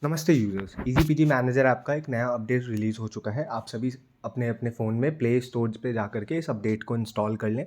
नमस्ते users, easy PG manager app का एक नया अपडेट रिलीज़ हो चुका है। आप सभी अपने अपने फ़ोन में प्ले स्टोर पे जा कर के इस अपडेट को इंस्टॉल कर लें।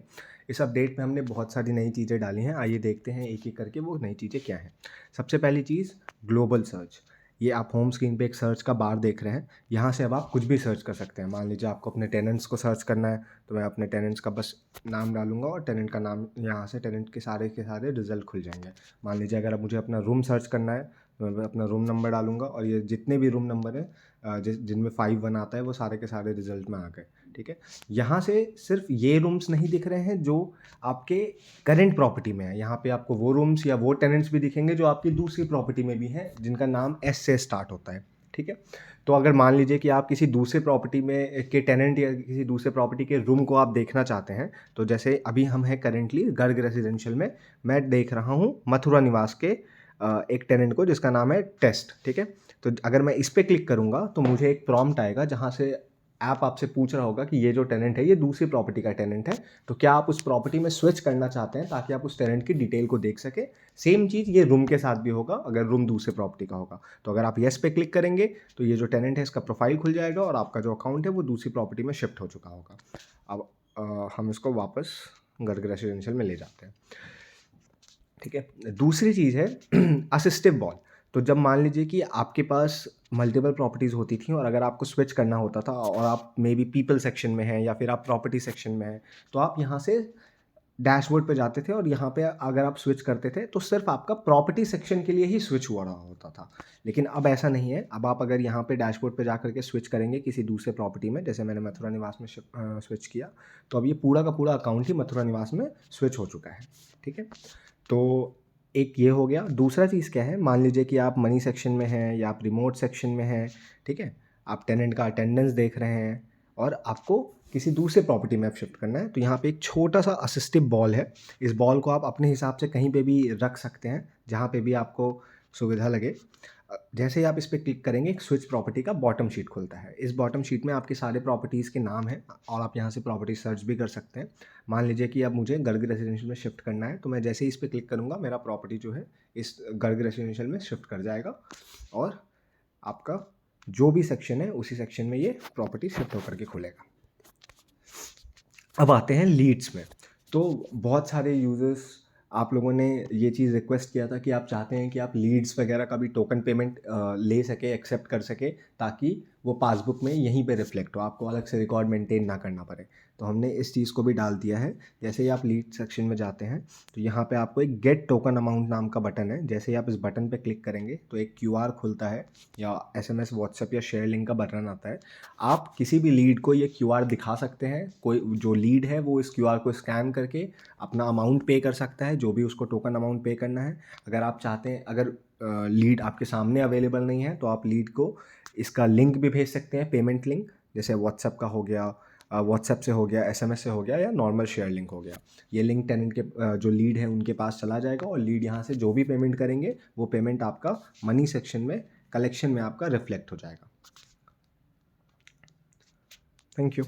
इस अपडेट में हमने बहुत सारी नई चीज़ें डाली हैं। आइए देखते हैं एक-एक करके वो नई चीज़ें क्या हैं। सबसे पहली चीज़ ग्लोबल सर्च। ये आप होम स्क्रीन पे एक सर्च का बार देख रहे हैं। यहाँ से अब आप कुछ भी सर्च कर सकते हैं। मान लीजिए आपको अपने टेनेंट्स को सर्च करना है, तो मैं अपने टेनेंट्स का बस नाम डालूँगा और टेनेंट का नाम यहाँ से टेनेंट के सारे रिज़ल्ट खुल जाएँगे। मान लीजिए अगर अब मुझे अपना रूम सर्च करना है, तो मैं अपना रूम नंबर डालूँगा और ये जितने भी रूम नंबर हैं जिनमें 51 आता है वो सारे के सारे रिज़ल्ट में आ गए, ठीक है। यहाँ से सिर्फ ये रूम्स नहीं दिख रहे हैं जो आपके करंट प्रॉपर्टी में है, यहाँ पे आपको वो रूम्स या वो टेनेंट्स भी दिखेंगे जो आपकी दूसरी प्रॉपर्टी में भी हैं, जिनका नाम एस से स्टार्ट होता है, ठीक है। तो अगर मान लीजिए कि आप किसी दूसरे प्रॉपर्टी में के टेनेंट या किसी दूसरे प्रॉपर्टी के रूम को आप देखना चाहते हैं, तो जैसे अभी हम हैं करंटली गर्ग रेजिडेंशियल में, मैं देख रहा हूँ मथुरा निवास के एक टेनेंट को जिसका नाम है टेस्ट, ठीक है। तो अगर मैं इस पे क्लिक करूँगा तो मुझे एक प्रॉम्प्ट आएगा जहाँ से ऐप आपसे पूछ रहा होगा कि ये जो टेनेंट है ये दूसरी प्रॉपर्टी का टेनेंट है, तो क्या आप उस प्रॉपर्टी में स्विच करना चाहते हैं ताकि आप उस टेनेंट की डिटेल को देख सकें। सेम चीज़ ये रूम के साथ भी होगा अगर रूम दूसरे प्रॉपर्टी का होगा। तो अगर आप येस पे क्लिक करेंगे तो ये जो टेनेंट है इसका प्रोफाइल खुल जाएगा और आपका जो अकाउंट है वो दूसरी प्रॉपर्टी में शिफ्ट हो चुका होगा। अब हम इसको वापस गर्ग रेसिडेंशियल में ले जाते हैं, ठीक है। दूसरी चीज़ है असिस्टिव बॉल। तो जब मान लीजिए कि आपके पास मल्टीपल प्रॉपर्टीज़ होती थी और अगर आपको स्विच करना होता था और आप मे बी पीपल सेक्शन में हैं या फिर आप प्रॉपर्टी सेक्शन में हैं, तो आप यहाँ से डैशबोर्ड पे जाते थे और यहाँ पे अगर आप स्विच करते थे तो सिर्फ आपका प्रॉपर्टी सेक्शन के लिए ही स्विच हुआ रहा होता था। लेकिन अब ऐसा नहीं है। अब आप अगर यहाँ पे डैशबोर्ड पे जा कर के स्विच करेंगे किसी दूसरे प्रॉपर्टी में, जैसे मैंने मथुरा निवास में स्विच किया, तो अब ये पूरा का पूरा अकाउंट ही मथुरा निवास में स्विच हो चुका है, ठीक है। तो एक ये हो गया। दूसरा चीज़ क्या है, मान लीजिए कि आप मनी सेक्शन में हैं या आप रिमोट सेक्शन में हैं, ठीक है। आप टेनेंट का अटेंडेंस देख रहे हैं और आपको किसी दूसरे प्रॉपर्टी में अब शिफ्ट करना है, तो यहाँ पे एक छोटा सा असिस्टिव बॉल है। इस बॉल को आप अपने हिसाब से कहीं पे भी रख सकते हैं, जहाँ पे भी आपको सुविधा लगे। जैसे ही आप इस पर क्लिक करेंगे एक स्विच प्रॉपर्टी का बॉटम शीट खुलता है। इस बॉटम शीट में आपके सारे प्रॉपर्टीज़ के नाम हैं और आप यहाँ से प्रॉपर्टी सर्च भी कर सकते हैं। मान लीजिए कि अब मुझे गर्ग रेसिडेंशियल में शिफ्ट करना है, तो मैं जैसे ही इस पर क्लिक करूँगा मेरा प्रॉपर्टी जो है इस गर्ग रेसिडेंशियल में शिफ्ट कर जाएगा और आपका जो भी सेक्शन है उसी सेक्शन में ये प्रॉपर्टी शिफ्ट होकर के खुलेगा। अब आते हैं लीड्स में। तो बहुत सारे यूज़र्स, आप लोगों ने ये चीज़ रिक्वेस्ट किया था कि आप चाहते हैं कि आप लीड्स वगैरह का भी टोकन पेमेंट ले सके, एक्सेप्ट कर सके, ताकि वो पासबुक में यहीं पे रिफ्लेक्ट हो, आपको अलग से रिकॉर्ड मेंटेन ना करना पड़े। तो हमने इस चीज़ को भी डाल दिया है। जैसे ही आप लीड सेक्शन में जाते हैं तो यहाँ पे आपको एक गेट टोकन अमाउंट नाम का बटन है। जैसे ही आप इस बटन पे क्लिक करेंगे तो एक क्यूआर खुलता है या एसएमएस, व्हाट्सएप या शेयर लिंक का बटन आता है। आप किसी भी लीड को ये क्यूआर दिखा सकते हैं। कोई जो लीड है वो इस क्यूआर को स्कैन करके अपना अमाउंट पे कर सकता है, जो भी उसको टोकन अमाउंट पे करना है। अगर आप चाहते हैं, अगर लीड आपके सामने अवेलेबल नहीं है तो आप लीड को इसका लिंक भी भेज सकते हैं, पेमेंट लिंक, जैसे व्हाट्सएप का हो गया, व्हाट्सएप से हो गया, एसएमएस से हो गया या नॉर्मल शेयर लिंक हो गया। ये लिंक टेनेंट के जो लीड है उनके पास चला जाएगा और लीड यहाँ से जो भी पेमेंट करेंगे वो पेमेंट आपका मनी सेक्शन में, कलेक्शन में आपका रिफ्लेक्ट हो जाएगा। Thank you.